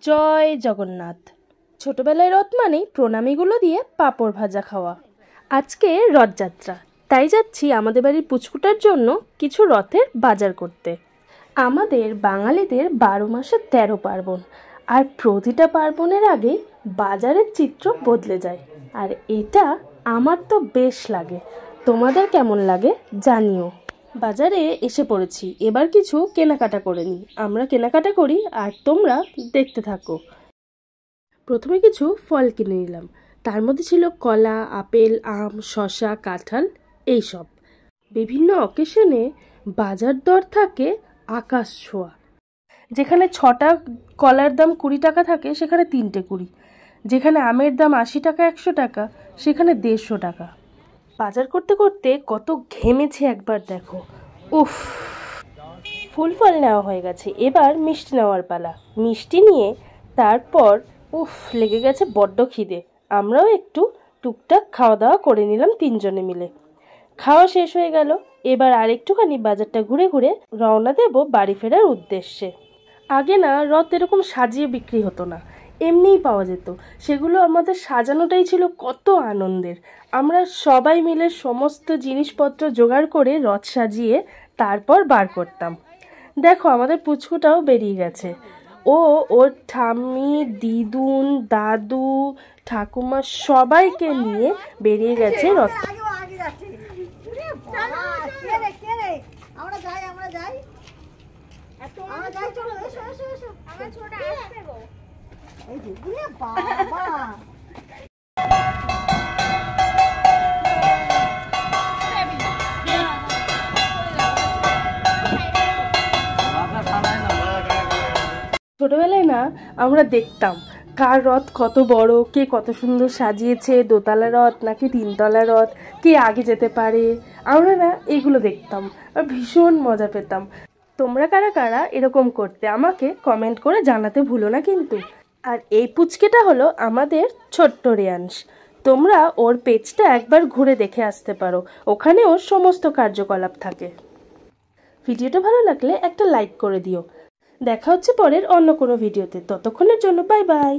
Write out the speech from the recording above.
জয় জগন্নাথ। ছোটবেলায় রথ মানেই প্রণামীগুলো দিয়ে পাঁপড় ভাজা খাওয়া। আজকে রথযাত্রা, তাই যাচ্ছি আমাদের বাড়ির পুচকুটার জন্য কিছু রথের বাজার করতে। আমাদের বাঙালিদের 12 মাসে 13 পার্বণ, আর প্রতিটা পার্বণের আগে বাজারের চিত্র বদলে যায়। আর এটা আমার তো বেশ লাগে, তোমাদের কেমন লাগে জানিও। বাজারে এসে পড়েছি, এবার কিছু কেনাকাটা করে নিই। আমরা কেনাকাটা করি আর তোমরা দেখতে থাকো। প্রথমে কিছু ফল কিনে নিলাম, তার মধ্যে ছিল কলা, আপেল, আম, শসা, কাঁঠাল এইসব। বিভিন্ন অকেশনে বাজার দর থাকে আকাশ ছোঁয়া। যেখানে 6টা কলার দাম 20 টাকা থাকে সেখানে 3টে 20, যেখানে আমের দাম 80 টাকা 100 টাকা সেখানে 150 টাকা। বাজার করতে করতে কত ঘেমেছে একবার দেখো। উফ, ফুল ফল নেওয়া হয়ে গেছে, এবার মিষ্টি নেওয়ার পালা। মিষ্টি নিয়ে তারপর লেগে গেছে বড্ড খিদে। আমরাও একটু টুকটাক খাওয়া দাওয়া করে নিলাম 3 জনে মিলে। খাওয়া শেষ হয়ে গেল, এবার আর একটুখানি বাজারটা ঘুরে ঘুরে রওনা দেব বাড়ি ফেরার উদ্দেশ্যে। আগে না রথ এরকম সাজিয়ে বিক্রি হতো না, এমনিই পাওয়া যেত। সেগুলো আমাদের সাজানোটাই ছিল কত আনন্দের। আমরা সবাই মিলে সমস্ত জিনিসপত্র জোগাড় করে রথ সাজিয়ে তারপর বার করতাম। দেখো আমাদের পুচকুটাও বেরিয়ে গেছে। ওর ঠাম্মি, দিদুন, দাদু, ঠাকুমা সবাইকে নিয়ে বেরিয়ে গেছে রথ। ছোটবেলায় না আমরা দেখতাম কার রথ কত বড়, কে কত সুন্দর সাজিয়েছে, দোতলা রথ নাকি 3তলা রথ, কে আগে যেতে পারে। আমরা না এগুলো দেখতাম আর ভীষণ মজা পেতাম। তোমরা কারা কারা এরকম করতে আমাকে কমেন্ট করে জানাতে ভুলো না কিন্তু। আর এই পুচকেটা হলো আমাদের ছোট্ট রেয়াংশ। তোমরা ওর পেজটা একবার ঘুরে দেখে আসতে পারো, ওখানে ওর সমস্ত কার্যকলাপ থাকে। ভিডিওটা ভালো লাগলে একটা লাইক করে দিও। দেখা হচ্ছে পরের অন্য কোনো ভিডিওতে, ততক্ষণের জন্য বাই বাই।